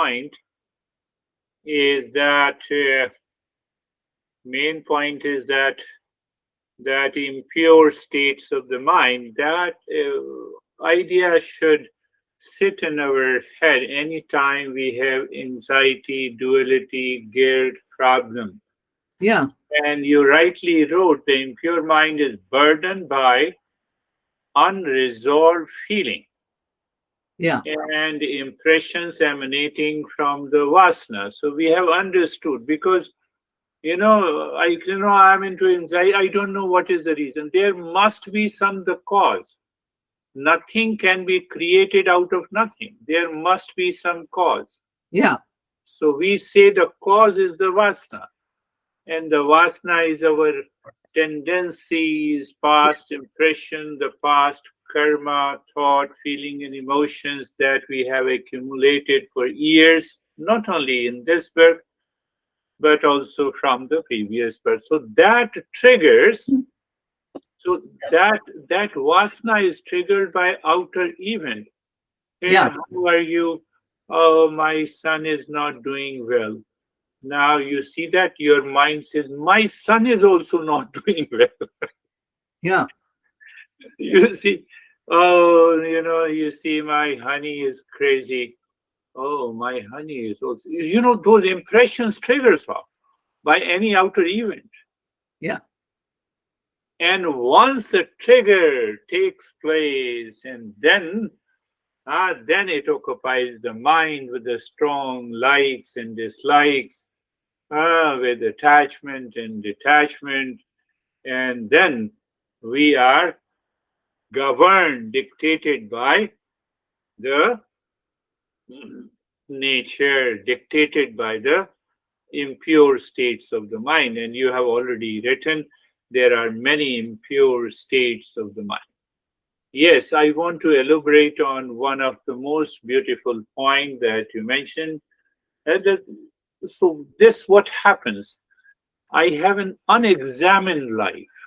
point is that main point is that impure states of the mind, that idea should sit in our head anytime we have anxiety, duality, guilt, problem. Yeah. And you rightly wrote, the impure mind is burdened by unresolved feeling Yeah. and impressions emanating from the vasana. So we have understood, because I'm into anxiety. I don't know what is the reason. There must be some the cause. Nothing can be created out of nothing. There must be some cause. Yeah. So we say the cause is the vasana, and the vasana is our tendencies, past impression, the past karma, thought, feeling, and emotions that we have accumulated for years, not only in this birth, but also from the previous birth. So that triggers, so that vasana is triggered by outer event. Hey, Yeah. how are you? Oh, my son is not doing well. Now you see that your mind says, my son is also not doing well. Yeah. You see, oh, you see, my honey is crazy. Oh, my honey is also, those impressions triggers by any outer event. Yeah. And once the trigger takes place, and then it occupies the mind with the strong likes and dislikes, with attachment and detachment, and then we are governed, dictated by the nature, dictated by the impure states of the mind. And you have already written there are many impure states of the mind. Yes, I want to elaborate on one of the most beautiful point that you mentioned. So this what happens. I have an unexamined life.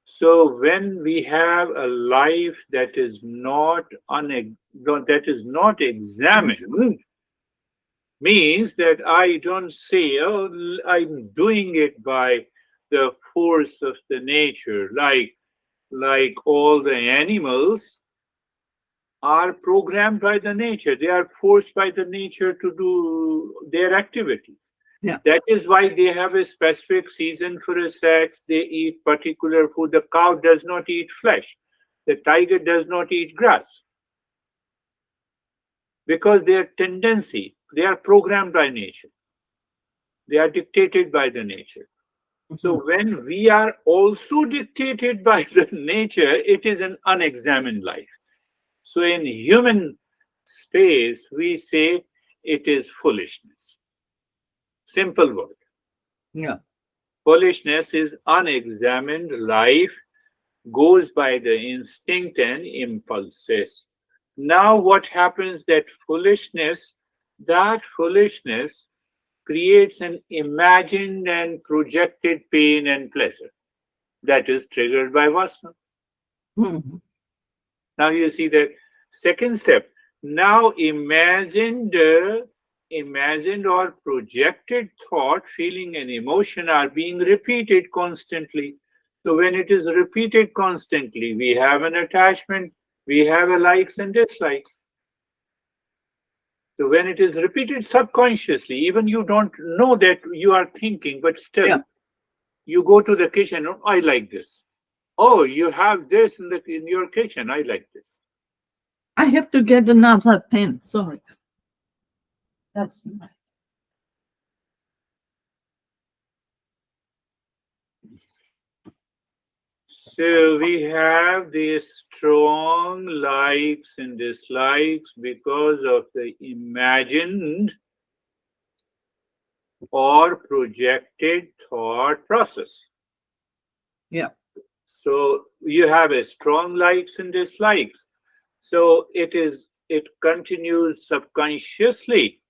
So when we have a life that is not examined, means that I don't say, oh, I'm doing it by the force of the nature, like all the animals are programmed by the nature. They are forced by the nature to do their activities. Yeah. That is why they have a specific season for a sex. They eat particular food. The cow does not eat flesh. The tiger does not eat grass. Because their tendency, they are programmed by nature. They are dictated by the nature. So when we are also dictated by the nature, it is an unexamined life. So in human space, we say it is foolishness. Simple word. Yeah. Foolishness is unexamined life, goes by the instinct and impulses. Now what happens that foolishness creates an imagined and projected pain and pleasure that is triggered by vasana. Mhm. Now you see the second step. Now imagined or projected thought, feeling, and emotion are being repeated constantly. So when it is repeated constantly, we have an attachment, we have a likes and dislikes. So when it is repeated subconsciously, even you don't know that you are thinking, but still Yeah. you go to the kitchen. Oh, I like this. Oh, you have this in your kitchen. I like this. I have to get another pen. Sorry. That's right. So we have these strong likes and dislikes because of the imagined or projected thought process. Yeah. So you have a strong likes and dislikes. So it continues subconsciously.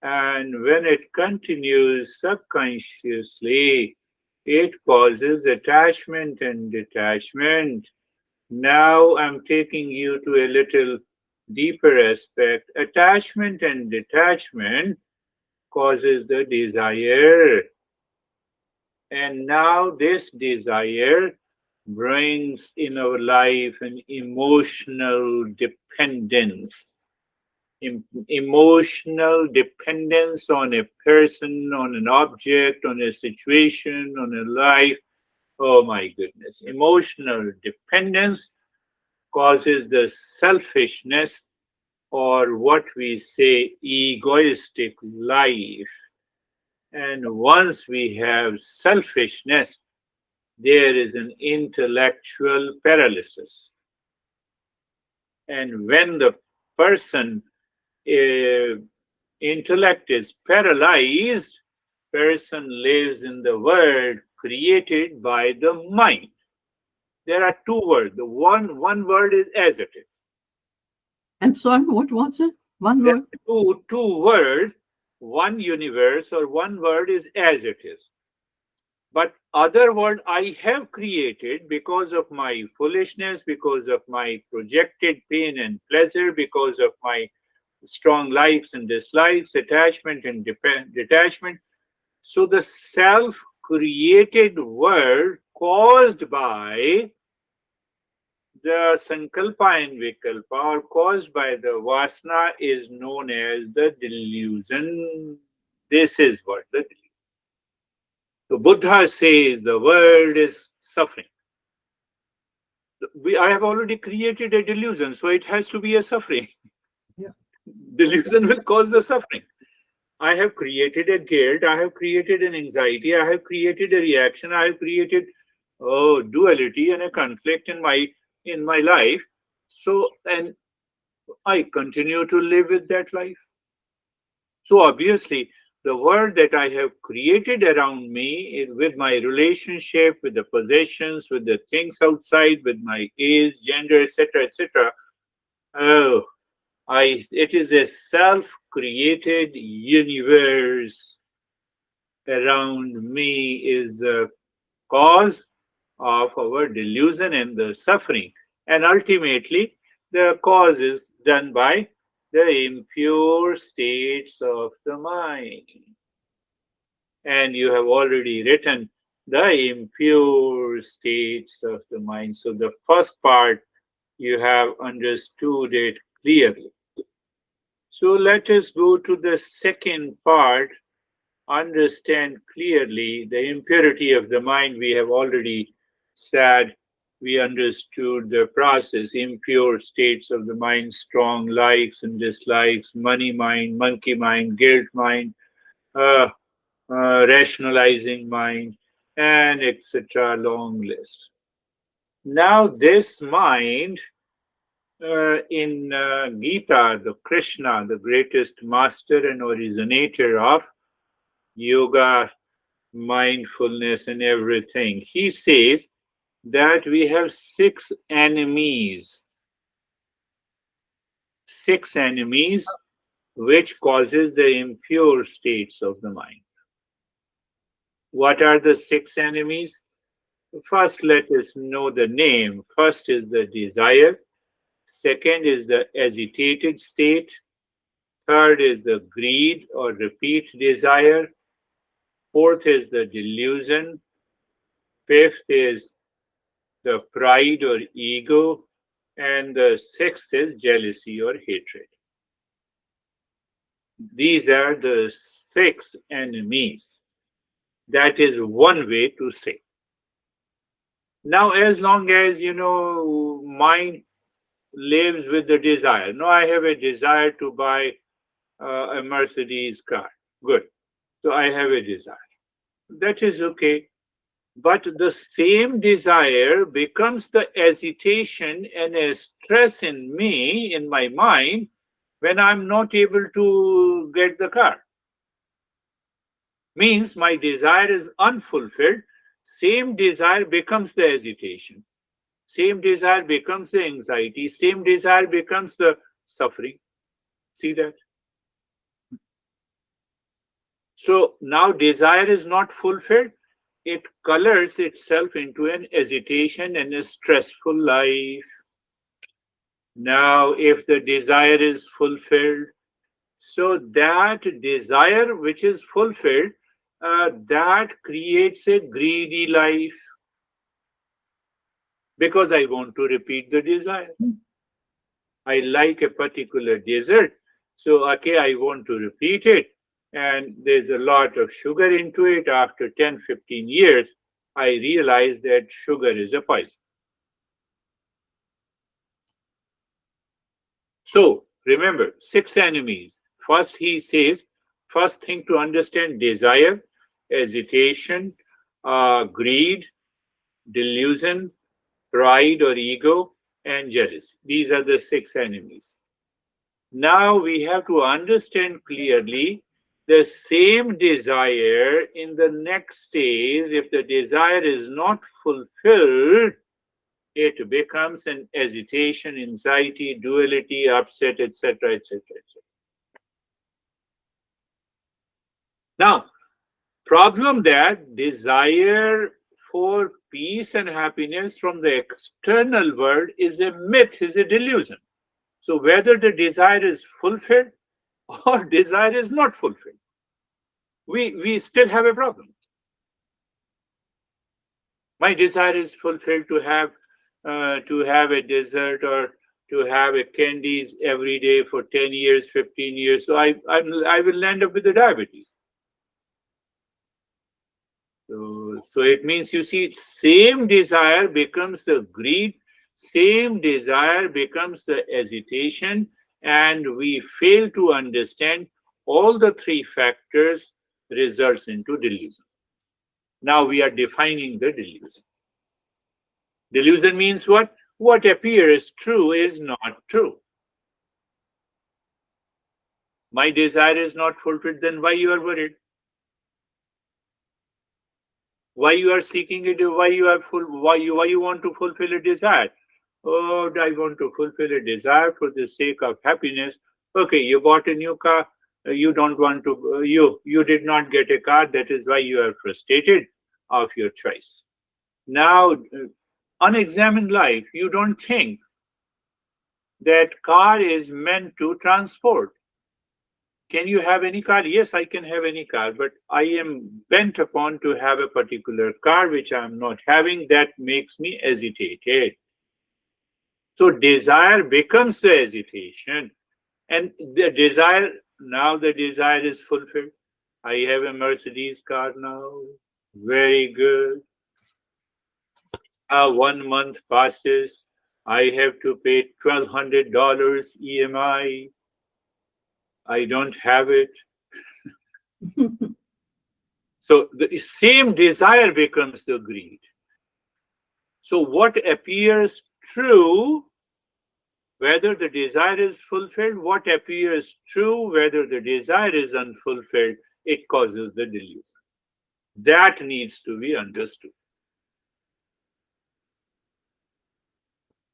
And when it continues subconsciously, it causes attachment and detachment. Now I'm taking you to a little deeper aspect, attachment and detachment causes the desire. And now this desire brings in our life an emotional dependence. Emotional dependence on a person, on an object, on a situation, on a life. Oh my goodness. Emotional dependence causes the selfishness, or what we say, egoistic life. And once we have selfishness, there is an intellectual paralysis. And when the person intellect is paralyzed, person lives in the world created by the mind. There are two words. The one word is as it is. I'm sorry, what was it? One There word? are two words, one universe, or one word is as it is. But other world I have created because of my foolishness, because of my projected pain and pleasure, because of my strong likes and dislikes, attachment and detachment. So the self created world caused by the sankalpa and vikalpa, or caused by the vasana, is known as the delusion. This is what the delusion. So Buddha says the world is suffering. I have already created a delusion, so it has to be a suffering. Yeah. Delusion will cause the suffering. I have created a guilt, I have created an anxiety, I have created a reaction, I have created duality and a conflict in my life. So, and I continue to live with that life. So obviously, the world that I have created around me, with my relationship, with the possessions, with the things outside, with my age, gender, etc., oh, it is a self-created universe around me, is the cause of our delusion and the suffering. And ultimately, the cause is done by the impure states of the mind. And you have already written the impure states of the mind. So the first part, you have understood it clearly. So let us go to the second part. Understand clearly the impurity of the mind. We have already said, we understood the process. Impure states of the mind: strong likes and dislikes, money mind, monkey mind, guilt mind, uh, rationalizing mind, and etc. Long list. Now this mind, in Gita, the Krishna, the greatest master and originator of yoga, mindfulness, and everything, he says that we have six enemies which causes the impure states of the mind. What are the six enemies? First, let us know the name. First is the desire. Second is the agitated state. Third is the greed or repeat desire. Fourth is the delusion. Fifth is the pride or ego. And the sixth is jealousy or hatred. These are the six enemies. That is one way to say. Now, as long as mind lives with the desire. No, I have a desire to buy a Mercedes car. Good. So I have a desire. That is okay. But the same desire becomes the agitation and a stress in me, in my mind, when I'm not able to get the car. Means my desire is unfulfilled. Same desire becomes the agitation. Same desire becomes the anxiety. Same desire becomes the suffering. See that? So now desire is not fulfilled. It colors itself into an agitation and a stressful life. Now, if the desire is fulfilled, so that desire which is fulfilled, that creates a greedy life because I want to repeat the desire. I like a particular dessert, so okay, I want to repeat it, and there's a lot of sugar into it. After 10, 15 years, I realize that sugar is a poison. So remember, 6 enemies. First, he says, first thing to understand desire, hesitation, greed, delusion, pride or ego, and jealousy. These are the 6 enemies. Now we have to understand clearly the same desire in the next stage. If the desire is not fulfilled, it becomes an agitation, anxiety, duality, upset, etc., etc., etc. Now, problem that desire for peace and happiness from the external world is a myth, is a delusion. So whether the desire is fulfilled or desire is not fulfilled, we still have a problem. My desire is fulfilled to have a dessert or to have a candies every day for 10 years, 15 years. So I will end up with the diabetes. So it means, you see, same desire becomes the greed, same desire becomes the agitation, and we fail to understand all the 3 factors results into delusion. Now we are defining the delusion. Delusion means what? What appears true is not true. My desire is not fulfilled, then why you are worried? Why you are seeking it? Why you want to fulfill a desire? Oh, I want to fulfill a desire for the sake of happiness. Okay, you bought a new car. You don't want to. You did not get a car. That is why you are frustrated of your choice. Now, unexamined life, you don't think that car is meant to transport. Can you have any car? Yes, I can have any car, but I am bent upon to have a particular car which I am not having. That makes me agitated. So desire becomes the agitation, and the desire, now the desire is fulfilled. I have a Mercedes car now. Very good. 1 month passes. I have to pay $1,200 EMI. I don't have it. So the same desire becomes the greed. So what appears true, whether the desire is fulfilled, what appears true, whether the desire is unfulfilled, it causes the delusion. That needs to be understood.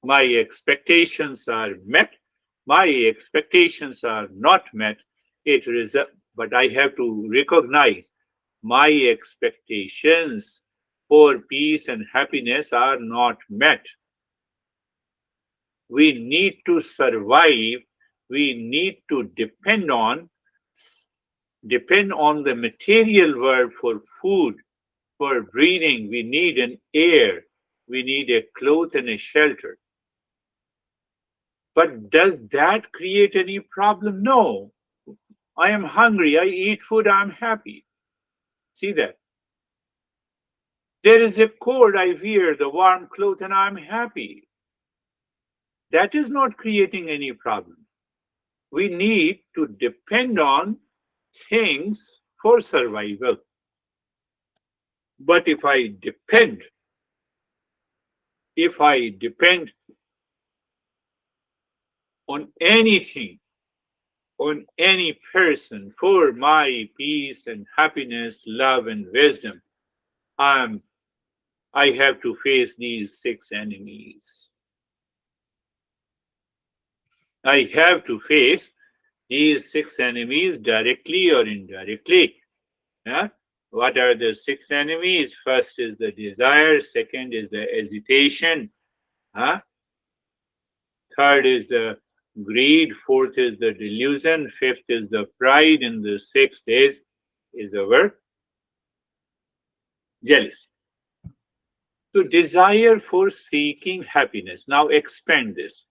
My expectations are met, my expectations are not met, but I have to recognize my expectations for peace and happiness are not met. We need to survive. We need to depend on the material world for food, for breathing. We need an air. We need a cloth and a shelter. But does that create any problem? No. I am hungry. I eat food. I'm happy. See that? There is a cold. I wear the warm cloth and I'm happy. That is not creating any problem. We need to depend on things for survival. But if I depend on anything, on any person for my peace and happiness, love and wisdom, I have to face these 6 enemies. I have to face these 6 enemies directly or indirectly. Yeah? What are the 6 enemies? First is the desire, second is the hesitation, Third is the greed. Fourth is the delusion. Fifth is the pride. And the sixth is our jealousy. So desire for seeking happiness. Now expand this.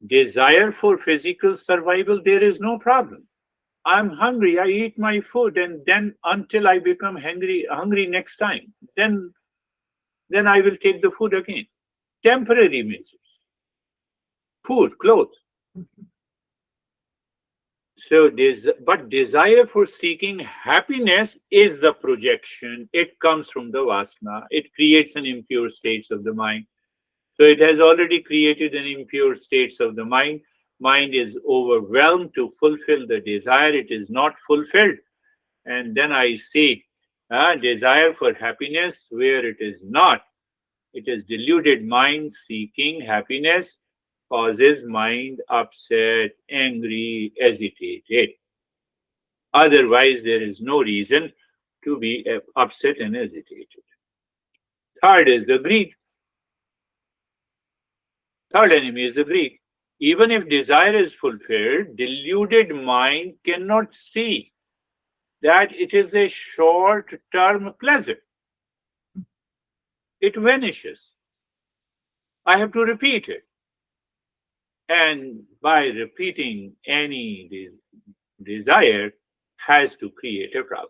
Desire for physical survival, there is no problem. I'm hungry, I eat my food, and then until I become hungry next time, then I will take the food again. Temporary measures. Food, clothes. So but desire for seeking happiness is the projection. It comes from the vasana. It creates an impure states of the mind. So it has already created an impure states of the mind. Mind is overwhelmed to fulfill the desire. It is not fulfilled. And then I see desire for happiness where it is not. It is deluded mind seeking happiness causes mind upset, angry, agitated. Otherwise, there is no reason to be upset and agitated. Third is the greed. Third enemy is the greed. Even if desire is fulfilled, deluded mind cannot see that it is a short-term pleasure. It vanishes. I have to repeat it. And by repeating any desire has to create a problem.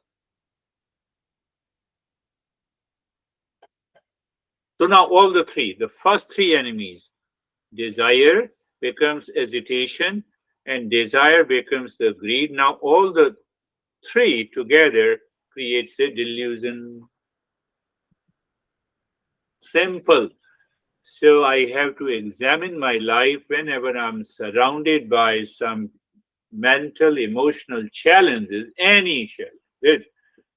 So now all the first three enemies, desire becomes agitation and desire becomes the greed. Now all the three together creates a delusion. Simple. So I have to examine my life whenever I'm surrounded by some mental, emotional challenges, any challenge.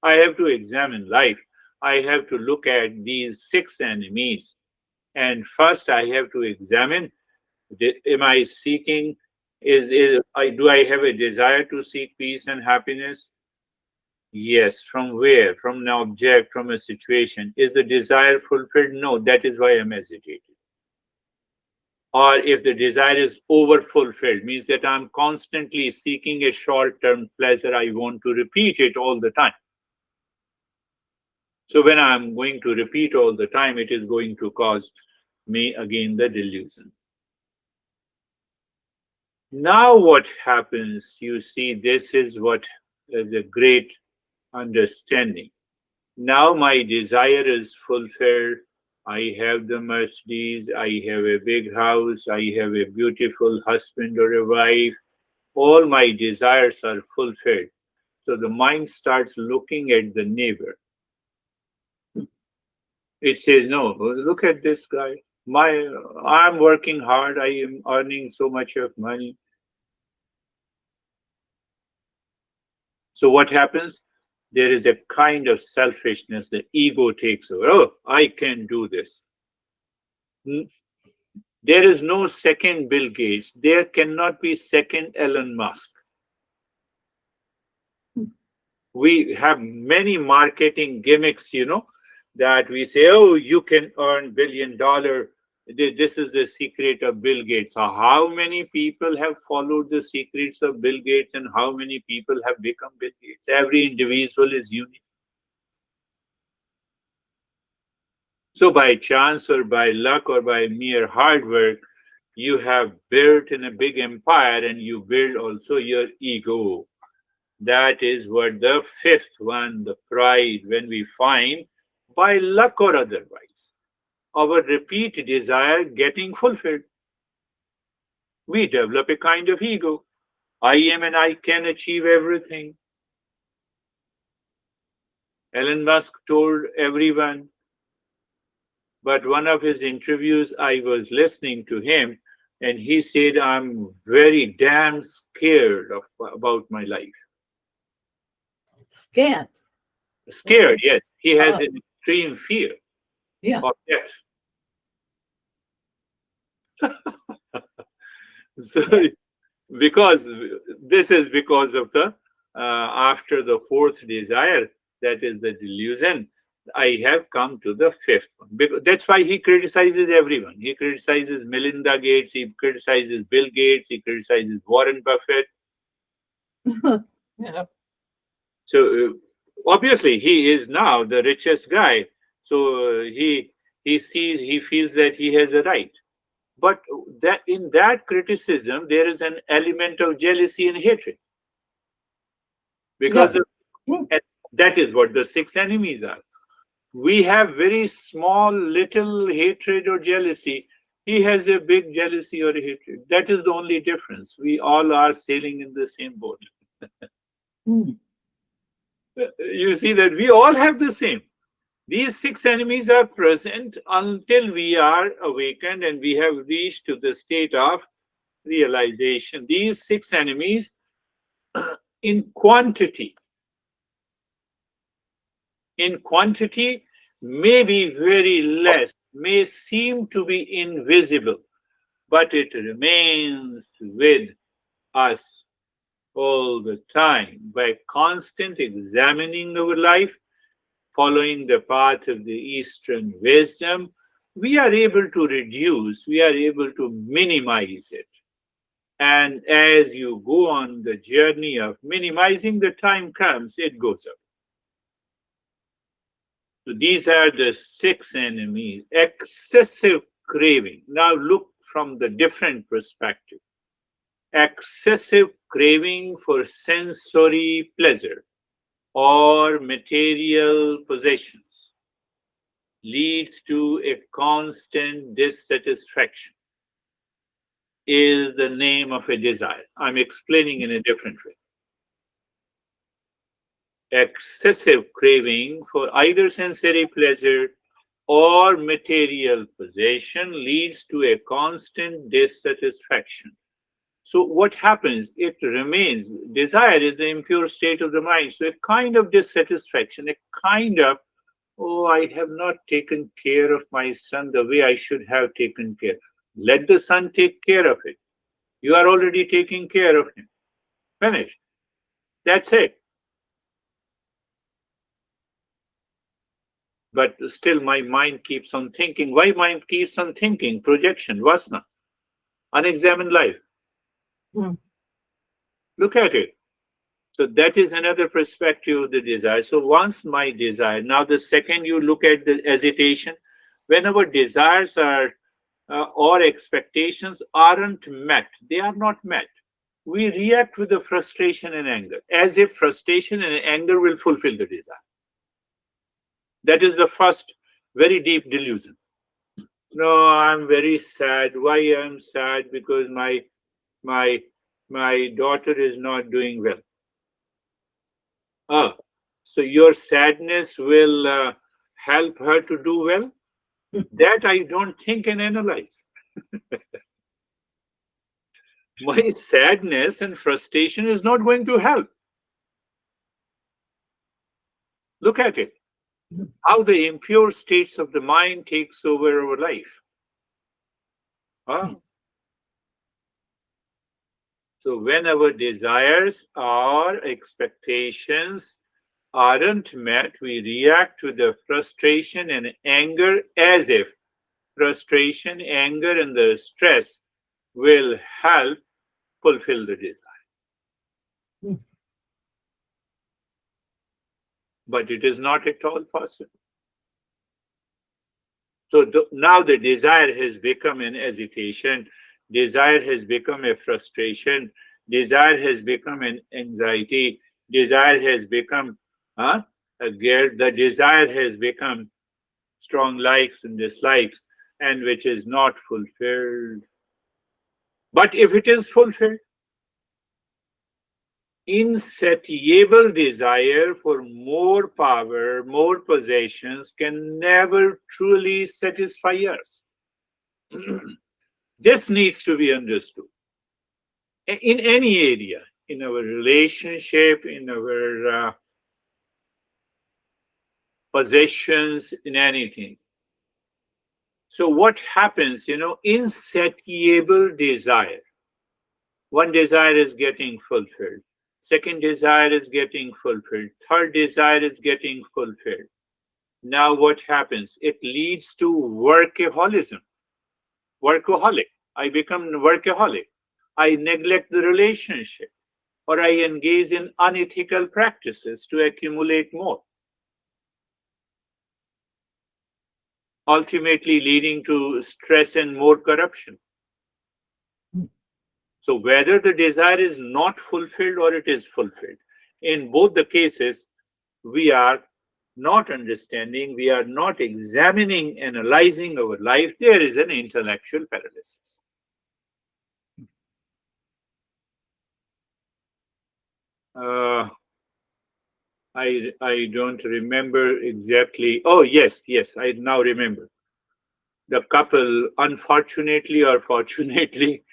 I have to examine life. I have to look at these six enemies. And first I have to examine, am I seeking, do I have a desire to seek peace and happiness? Yes. From where? From an object, from a situation. Is the desire fulfilled? No. That is why I'm agitated. Or if the desire is over fulfilled, means that I'm constantly seeking a short-term pleasure. I want to repeat it all the time. So when I'm going to repeat all the time, it is going to cause me again the delusion. Now what happens? You see, this is what is a great understanding. Now my desire is fulfilled. I have the Mercedes, I have a big house, I have a beautiful husband or a wife. All my desires are fulfilled. So the mind starts looking at the neighbor. It says, no, look at this guy. I'm working hard, I am earning so much of money. So what happens? There is a kind of selfishness, the ego takes over. Oh, I can do this. There is no second Bill Gates. There cannot be second Elon Musk. We have many marketing gimmicks, that we say, oh, you can earn $1 billion. This is the secret of Bill Gates. How many people have followed the secrets of Bill Gates and how many people have become Bill Gates? Every individual is unique. So by chance or by luck or by mere hard work, you have built in a big empire and you build also your ego. That is what the fifth one, the pride, when we find by luck or otherwise, our repeat desire getting fulfilled. We develop a kind of ego. I am and I can achieve everything. Elon Musk told everyone, but one of his interviews, I was listening to him, and he said, I'm very damn scared about my life. Scared. Scared, yes. He has an extreme fear of death. So, because this is because of the after the fourth desire, that is the delusion. I have come to the fifth one. Because that's why he criticizes everyone. He criticizes Melinda Gates, he criticizes Bill Gates, he criticizes Warren Buffett. Yeah. So obviously he is now the richest guy. So he feels that he has a right. But that in that criticism there is an element of jealousy and hatred, because Yeah. and that is what the six enemies are. We have very small little hatred or jealousy. He has a big jealousy or hatred. That is the only difference. We all are sailing in the same boat. Mm. You see that we all have the same. These six enemies are present until we are awakened and we have reached to the state of realization. These six enemies in quantity may be very less, may seem to be invisible, but it remains with us all the time. By constant examining our life, following the path of the Eastern wisdom, we are able to reduce, we are able to minimize it. And as you go on the journey of minimizing, the time comes, it goes up. So these are the six enemies. Excessive craving. Now look from the different perspective. Excessive craving for sensory pleasure or material possessions leads to a constant dissatisfaction, is the name of a desire. I'm explaining in a different way. Excessive craving for either sensory pleasure or material possession leads to a constant dissatisfaction. So, what happens? It remains. Desire is the impure state of the mind. So, a kind of dissatisfaction, a kind of, oh, I have not taken care of my son the way I should have taken care. Let the son take care of it. You are already taking care of him. Finished. That's it. But still my mind keeps on thinking. Why mind keeps on thinking? Projection, vasana, unexamined life. Mm. Look at it. So that is another perspective of the desire. So once my desire, now the second you look at the hesitation, when our desires are or expectations aren't met, they are not met, we react with the frustration and anger, as if frustration and anger will fulfill the desire. That is the first very deep delusion. No, I'm very sad. Why I'm sad? Because my my daughter is not doing well. Ah, so your sadness will help her to do well? That I don't think and analyze. My sadness and frustration is not going to help. Look at it. How the impure states of the mind takes over our life. Ah. So when our desires or expectations aren't met, we react with the frustration and anger, as if frustration, anger, and the stress will help fulfill the desire. Mm. But it is not at all possible. So now the desire has become an hesitation, desire has become a frustration, desire has become an anxiety, desire has become a guilt, the desire has become strong likes and dislikes, and which is not fulfilled. But if it is fulfilled, insatiable desire for more power, more possessions can never truly satisfy us. This needs to be understood. In any area, in our relationship, in our possessions, in anything. So what happens, insatiable desire. One desire is getting fulfilled. Second desire is getting fulfilled. Third desire is getting fulfilled. Now what happens? It leads to workaholism. Workaholic. I become workaholic. I neglect the relationship, or I engage in unethical practices to accumulate more, ultimately leading to stress and more corruption. So whether the desire is not fulfilled or it is fulfilled, in both the cases, we are not understanding, we are not examining, analyzing our life. There is an intellectual paralysis. I don't remember exactly. Oh, yes, I now remember. The couple, unfortunately or fortunately,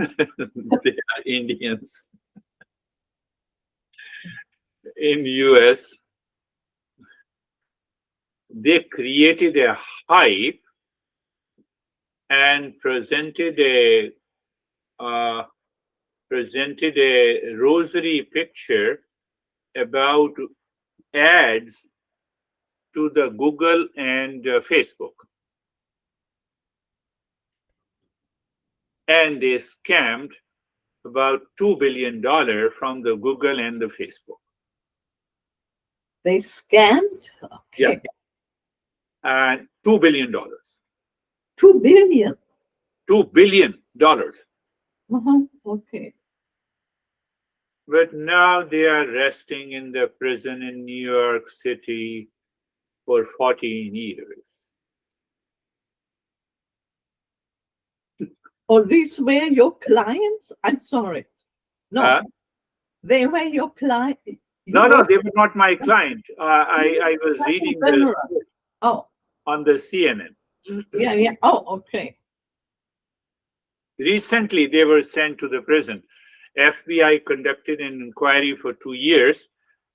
they are Indians in US. They created a hype and presented a rosary picture about ads to the Google and Facebook, and they scammed about $2 billion from the Google and the Facebook. They scammed? Yeah. Okay. And $2 billion. 2 billion. $2 billion. Okay. But now they are resting in the prison in New York City for 14 years. Oh, these were your clients? I'm sorry. No, they were your client. No, they were not my client. I was reading this on the CNN. Yeah. Oh, okay. Recently, they were sent to the prison. FBI conducted an inquiry for 2 years,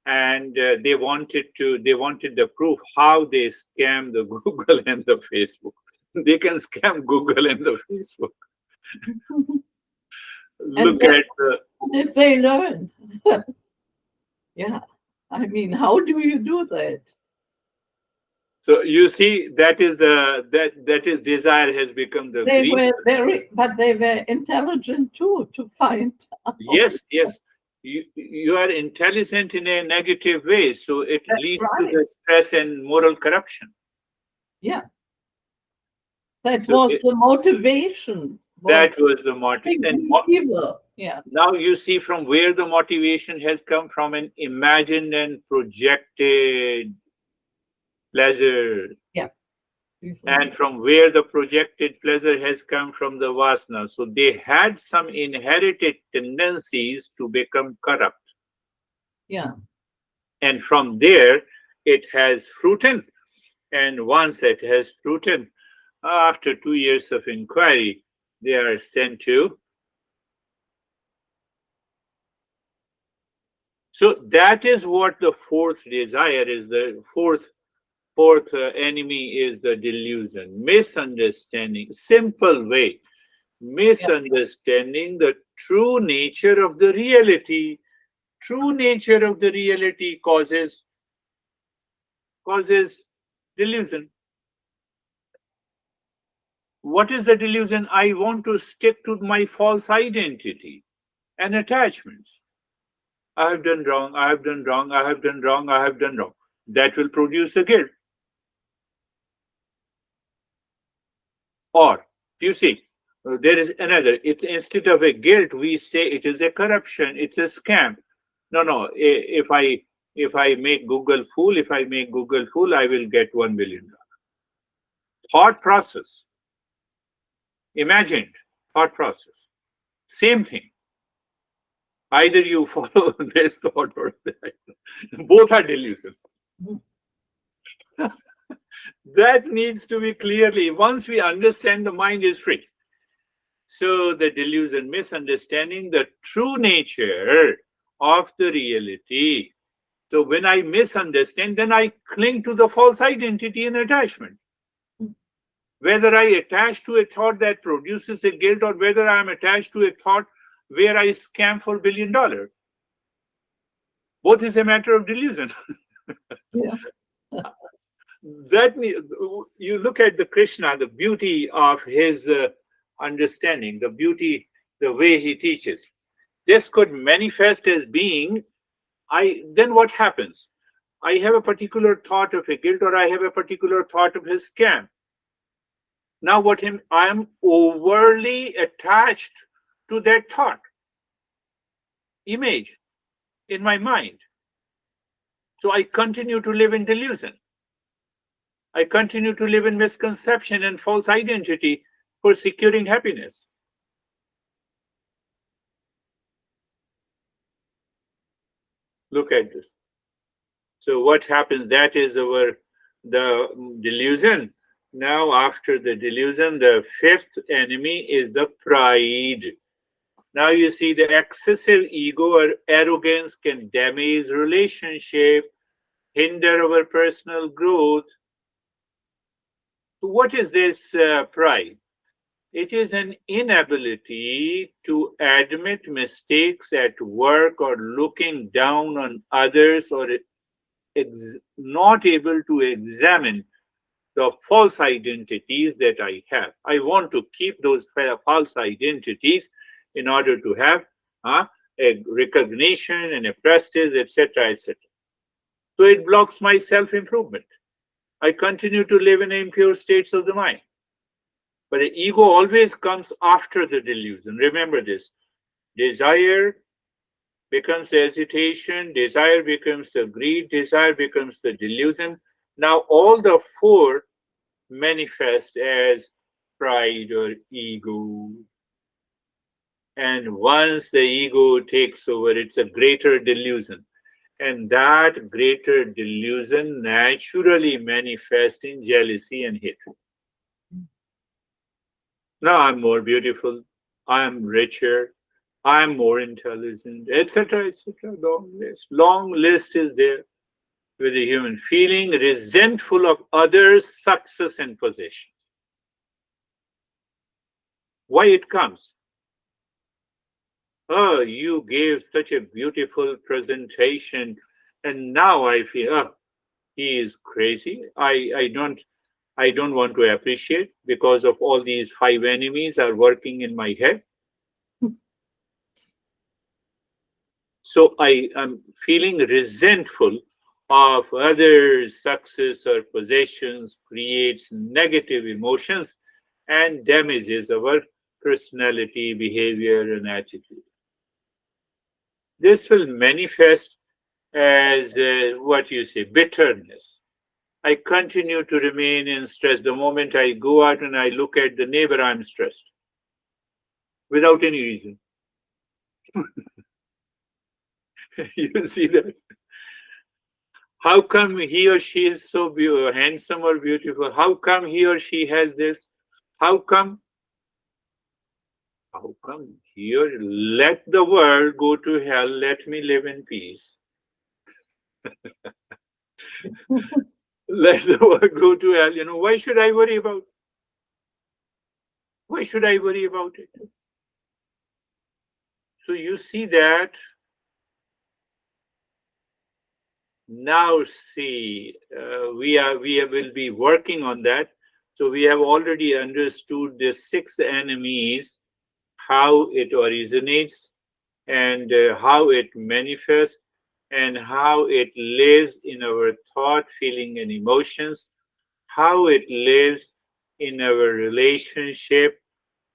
and they wanted the proof how they scam the Google and the Facebook. They can scam Google and the Facebook. Look at the. Did they learn? Yeah. I mean, how do you do that? So you see, that is desire has become the They greed. but they were intelligent too to find out. Yes. You are intelligent in a negative way, so it leads to the stress and moral corruption. Yeah. That was the motivation. That was the motivation. Yeah. Now you see from where the motivation has come from, an imagined and projected pleasure. Yeah. And from where the projected pleasure has come from the vasana. So they had some inherited tendencies to become corrupt. Yeah. And from there, it has fruited. And once it has fruited, after 2 years of inquiry, they are sent to. So that is what the fourth desire is. The fourth enemy is the delusion, misunderstanding. Simple way, misunderstanding the true nature of the reality. True nature of the reality causes delusion. What is the delusion? I want to stick to my false identity and attachments. I have done wrong, I have done wrong, I have done wrong, I have done wrong. That will produce the guilt. Or, you see, there is another. Instead of a guilt, we say it is a corruption, it's a scam. No. If I make Google fool, I will get $1 billion. Thought process. Imagined thought process. Same thing. Either you follow this thought or that. Both are delusion. That needs to be clearly, once we understand, the mind is free. So the delusion, misunderstanding the true nature of the reality. So when I misunderstand, then I cling to the false identity and attachment. Whether I attach to a thought that produces a guilt, or whether I am attached to a thought where I scam for $1 billion. Both is a matter of delusion. Yeah. you look at the Krishna, the beauty of his understanding, the beauty, the way he teaches. This could manifest as being, then what happens? I have a particular thought of a guilt, or I have a particular thought of his scam. Now I am overly attached to that thought, image in my mind. So I continue to live in delusion. I continue to live in misconception and false identity for securing happiness. Look at this. So what happens? That is the delusion. Now, after the delusion, the fifth enemy is the pride. Now you see the excessive ego or arrogance can damage relationship, hinder our personal growth. So what is this pride? It is an inability to admit mistakes at work, or looking down on others, or not able to examine the false identities that I have. I want to keep those false identities in order to have a recognition and a prestige, etc., etc. So it blocks my self-improvement. I continue to live in impure states of the mind. But the ego always comes after the delusion. Remember this. Desire becomes hesitation, desire becomes the greed, desire becomes the delusion. Now all the four manifest as pride or ego. And once the ego takes over, it's a greater delusion. And that greater delusion naturally manifests in jealousy and hatred. Now I'm more beautiful, I'm richer, I'm more intelligent, etc., etc. Long list is there with the human feeling resentful of others' success and possessions. Why it comes? Oh, you gave such a beautiful presentation, and now I feel, oh, he is crazy. I don't want to appreciate because of all these five enemies are working in my head. So I am feeling resentful of others' success or possessions, creates negative emotions and damages our personality, behavior, and attitude. This will manifest as what you say, bitterness. I continue to remain in stress. The moment I go out and I look at the neighbor, I'm stressed without any reason. You see that? How come he or she is so handsome or beautiful? How come he or she has this? How come? How come here? Let the world go to hell. Let me live in peace. Let the world go to hell. Why should I worry about? Why should I worry about it? So you see that. Now see, we will be working on that. So we have already understood the six enemies, how it originates, and how it manifests, and how it lives in our thought, feeling, and emotions, how it lives in our relationship,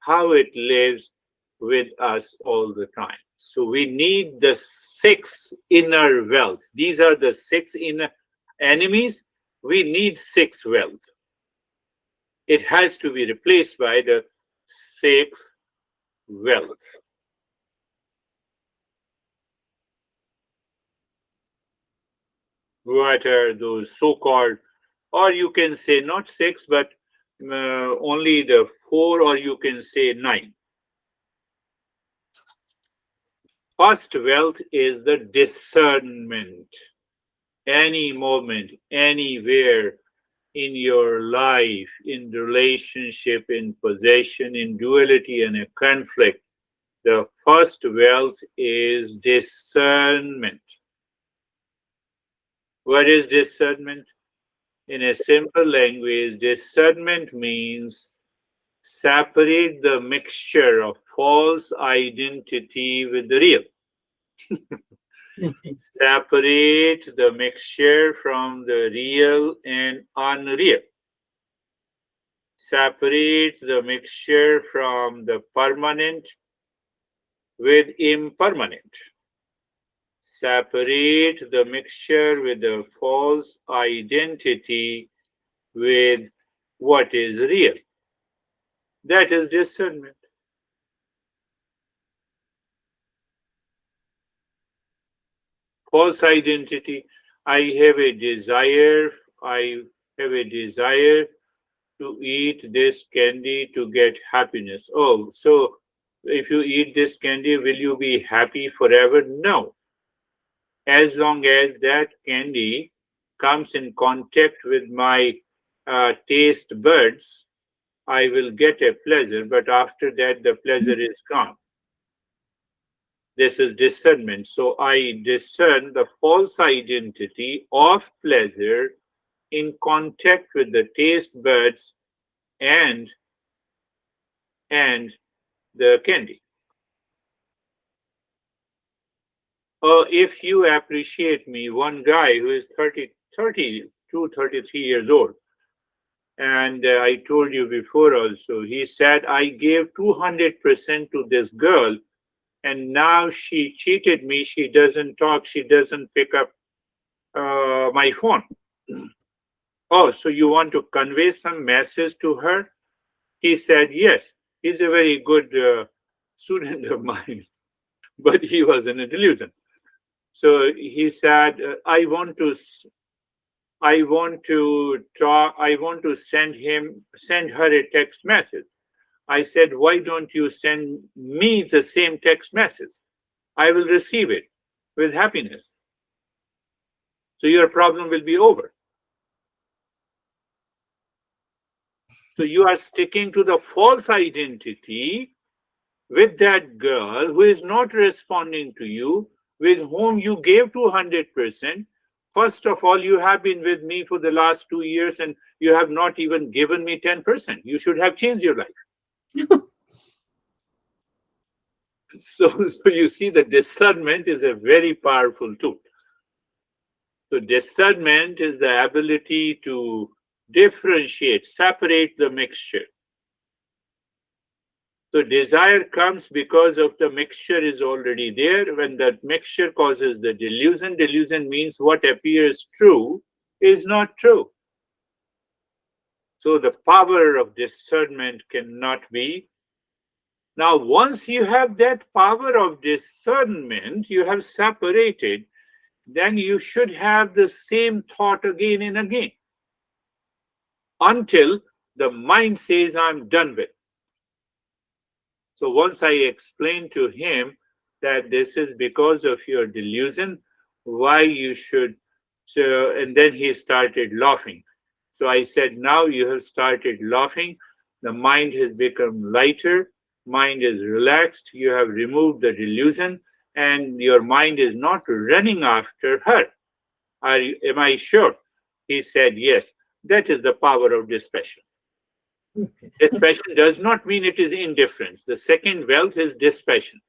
how it lives with us all the time. So we need the six inner wealth. These are the six inner enemies. We need six wealth. It has to be replaced by the six wealth. What are those so-called, or you can say not six, but only the four, or you can say nine. First wealth is the discernment. Any moment, anywhere in your life, in relationship, in possession, in duality, and a conflict, the first wealth is discernment. What is discernment? In a simple language, discernment means separate the mixture of false identity with the real. Separate the mixture from the real and unreal. Separate the mixture from the permanent with impermanent. Separate the mixture with the false identity with what is real. That is discernment. False identity. I have a desire to eat this candy to get happiness. Oh, so if you eat this candy, will you be happy forever? No. As long as that candy comes in contact with my taste buds, I will get a pleasure, but after that, the pleasure is gone. This is discernment. So I discern the false identity of pleasure in contact with the taste buds and the candy. If you appreciate me, one guy who is 32, 33 years old, and I told you before also, he said, I gave 200% to this girl, and now she cheated me. She doesn't talk, she doesn't pick up my phone. Oh, so you want to convey some message to her? He said, yes. He's a very good student of mine, but he was in a delusion. So he said, I want to talk. I want to send her a text message. I said, why don't you send me the same text message? I will receive it with happiness. So your problem will be over. So you are sticking to the false identity with that girl who is not responding to you, with whom you gave 200%. First of all, you have been with me for the last 2 years and you have not even given me 10%. You should have changed your life. So you see, the discernment is a very powerful tool. So discernment is the ability to differentiate, separate the mixture. So desire comes because of the mixture is already there. When that mixture causes the delusion, delusion means what appears true is not true. So the power of discernment cannot be. Now, once you have that power of discernment, you have separated, then you should have the same thought again and again until the mind says, I'm done with. So once I explained to him that this is because of your delusion, why you should, so, and then he started laughing. So I said, now you have started laughing, the mind has become lighter, mind is relaxed, you have removed the delusion, and your mind is not running after her. Am I sure? He said, yes. That is the power of dispassion. Dispassion does not mean it is indifference. The second wealth is dispassion.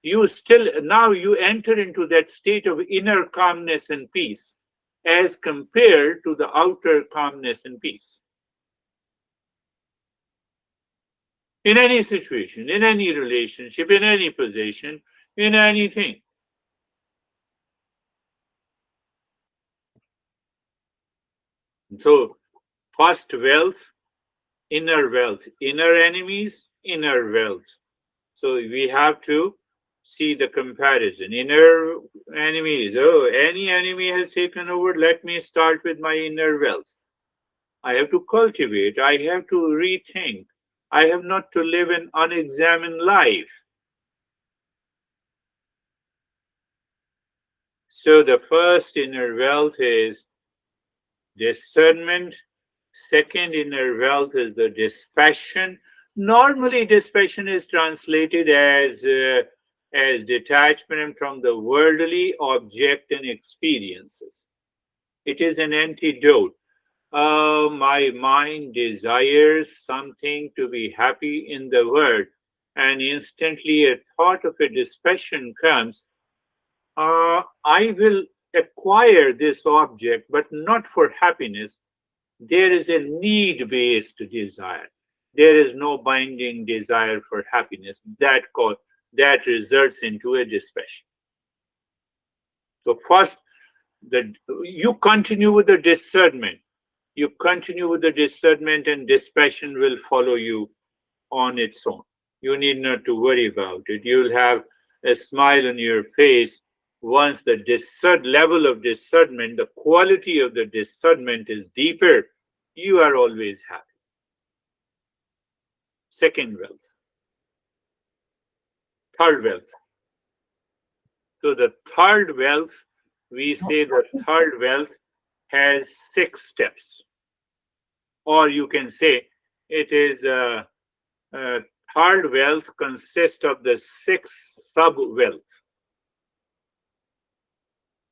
You still, now you enter into that state of inner calmness and peace as compared to the outer calmness and peace. In any situation, in any relationship, in any position, in anything. So, first wealth, inner enemies, inner wealth. So we have to see the comparison. Inner enemies, oh, any enemy has taken over, let me start with my inner wealth. I have to cultivate, I have to rethink. I have not to live an unexamined life. So the first inner wealth is discernment. Second inner wealth is the dispassion. Normally, dispassion is translated as detachment from the worldly object and experiences. It is an antidote. My mind desires something to be happy in the world, and instantly a thought of a dispassion comes. I will acquire this object, but not for happiness. There is a need based desire. There is no binding desire for happiness that results into a dispassion. So, first, you continue with the discernment. You continue with the discernment, and dispassion will follow you on its own. You need not to worry about it. You'll have a smile on your face once the level of discernment, the quality of the discernment is deeper. You are always happy. Second wealth, third wealth. So the third wealth, we say the third wealth has 6 steps, or you can say it is third wealth consists of the 6 sub wealth.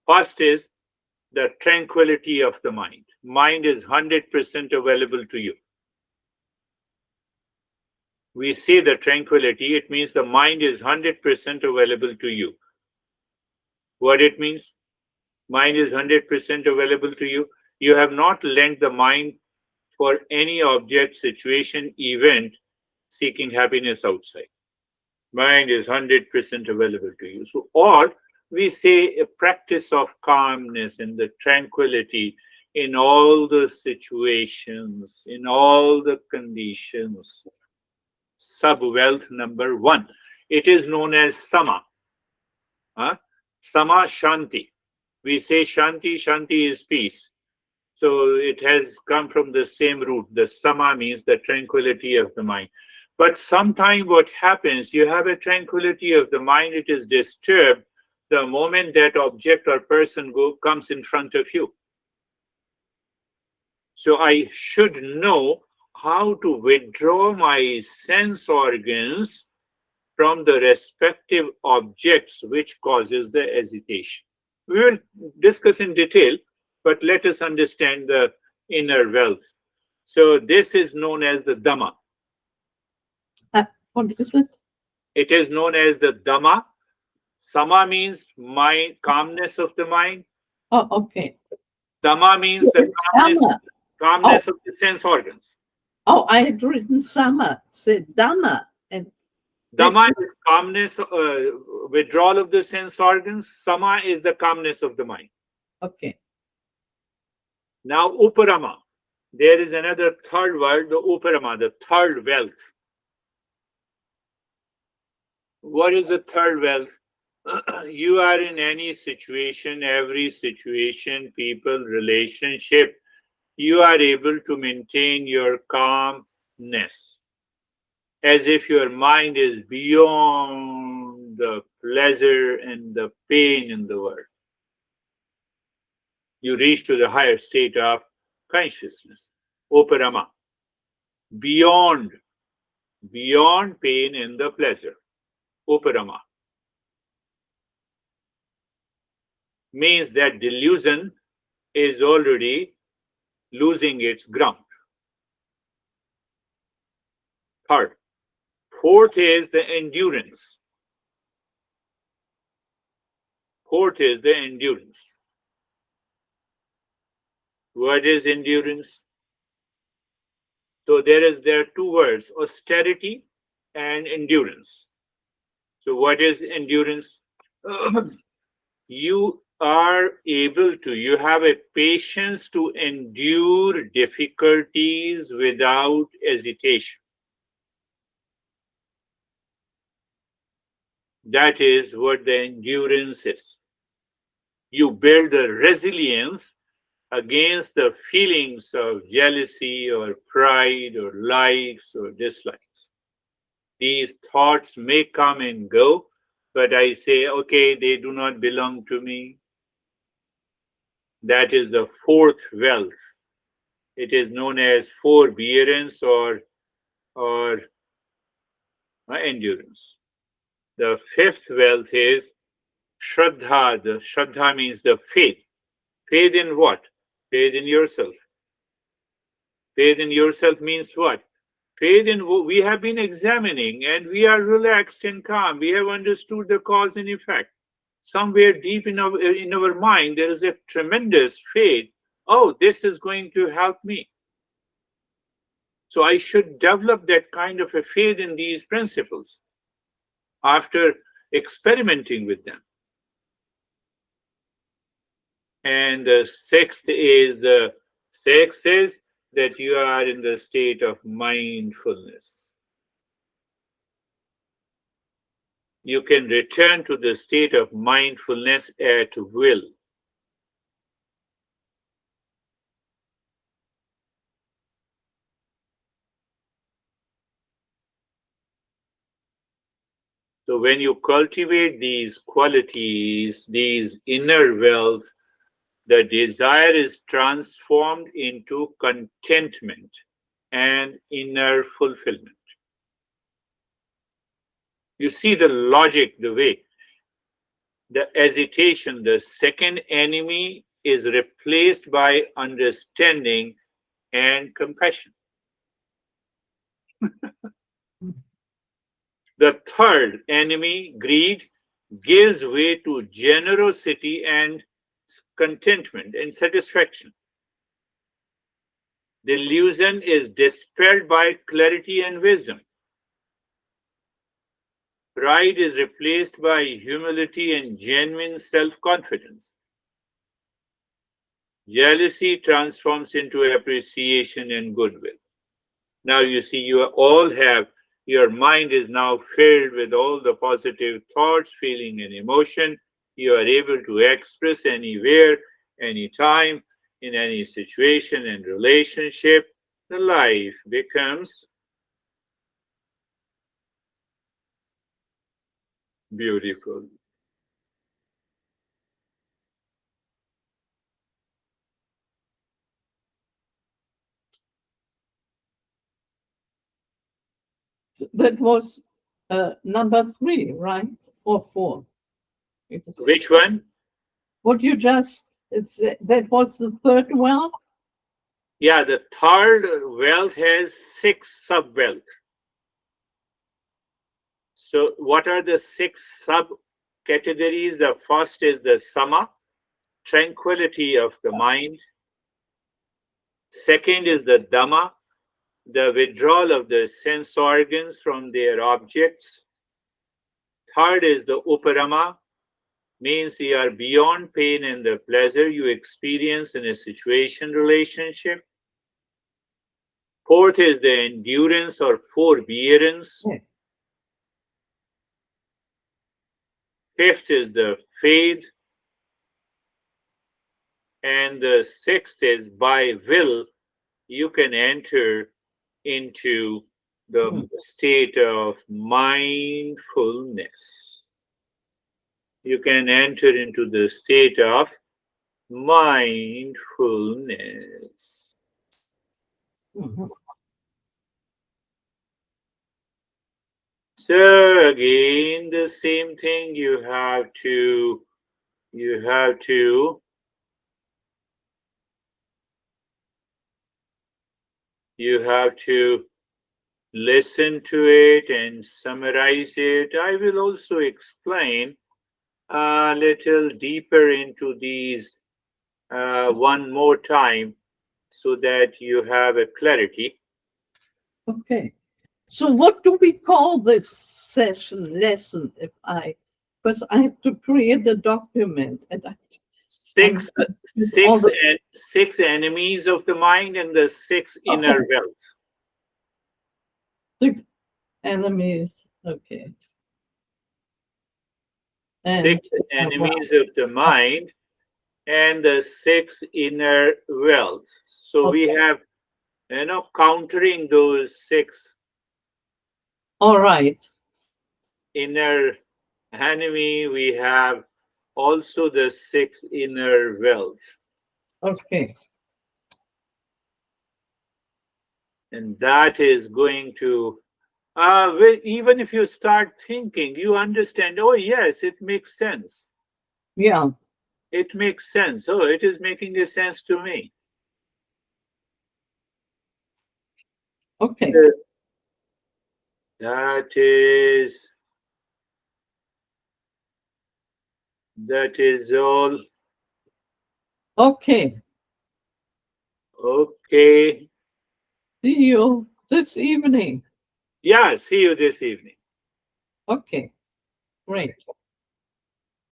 First is the tranquility of the mind. Mind is 100% available to you. We say the tranquility, it means the mind is 100% available to you. What it means? Mind is 100% available to you. You have not lent the mind for any object, situation, event seeking happiness outside. Mind is 100% available to you. So, or we say a practice of calmness and the tranquility in all the situations, in all the conditions. Sub wealth number 1. It is known as sama. Sama Shanti. We say Shanti, Shanti is peace. So it has come from the same root. The sama means the tranquility of the mind. But sometimes what happens, you have a tranquility of the mind, it is disturbed the moment that object or person comes in front of you. So I should know how to withdraw my sense organs from the respective objects which causes the hesitation. We will discuss in detail, but let us understand the inner wealth. So this is known as the Dhamma. What is it? It is known as the Dhamma. Sama means mind, calmness of the mind. Oh, okay. Dhamma means the calmness of the sense organs. Oh, I had written sama, said Dhamma. And Dhamma is calmness, withdrawal of the sense organs. Sama is the calmness of the mind. okay. Now, Uparama. There is another third word, the Uparama, the third wealth. What is the third wealth? You are in any situation, every situation, people, relationship, you are able to maintain your calmness as if your mind is beyond the pleasure and the pain in the world. You reach to the higher state of consciousness, Uparama, beyond pain and the pleasure, Uparama. Means that delusion is already losing its ground. Third. Fourth is the endurance. Fourth is the endurance. What is endurance? So there are 2 words, austerity and endurance. So what is endurance? You are able to, you have a patience to endure difficulties without hesitation. That is what the endurance is. You build a resilience against the feelings of jealousy or pride or likes or dislikes. These thoughts may come and go, but I say, okay, they do not belong to me. That is the fourth wealth. It is known as forbearance or endurance. The fifth wealth is Shraddha. The Shraddha means the faith. Faith in what? Faith in yourself. Faith in yourself means what? Faith in what we have been examining, and we are relaxed and calm. We have understood the cause and effect. Somewhere deep in our mind, there is a tremendous faith. Oh, this is going to help me. So I should develop that kind of a faith in these principles after experimenting with them. And the sixth is that you are in the state of mindfulness. You can return to the state of mindfulness at will. So when you cultivate these qualities, these inner wealth, the desire is transformed into contentment and inner fulfillment. You see the logic, the way. The hesitation, the second enemy, is replaced by understanding and compassion. The third enemy, greed, gives way to generosity and contentment and satisfaction. Delusion is dispelled by clarity and wisdom. Pride is replaced by humility and genuine self-confidence. Jealousy transforms into appreciation and goodwill. Now you see, you all have, your mind is now filled with all the positive thoughts, feeling, and emotion. You are able to express anywhere, anytime, in any situation and relationship. The life becomes beautiful. That was number 3, right? Or 4? Which one? What you just, that was the third wealth? Yeah, the third wealth has 6 sub-wealth. So what are the 6 sub-categories? The first is the sama, tranquility of the mind. Second is the dhamma, the withdrawal of the sense organs from their objects. Third is the uparama, means you are beyond pain and the pleasure you experience in a situation relationship. Fourth is the endurance or forbearance. Fifth is the faith. And the sixth is by will, you can enter into the state of mindfulness. You can enter into the state of mindfulness. So again, the same thing, you have to listen to it and summarize it. I will also explain a little deeper into these one more time so that you have a clarity. Okay. So what do we call this lesson, because I have to create a document. And Six enemies of the mind and the 6 inner wealth. 6 enemies, okay. And 6 enemies of the mind and the 6 inner wealth. So we have, countering those 6. All right. Inner enemy, we have also the 6 inner wealth. Okay. And that is going to, even if you start thinking, you understand, oh yes, it makes sense. Yeah. It makes sense. Oh, it is making a sense to me. Okay. That is all. Okay. Okay. See you this evening. Yeah, see you this evening. Okay. Great.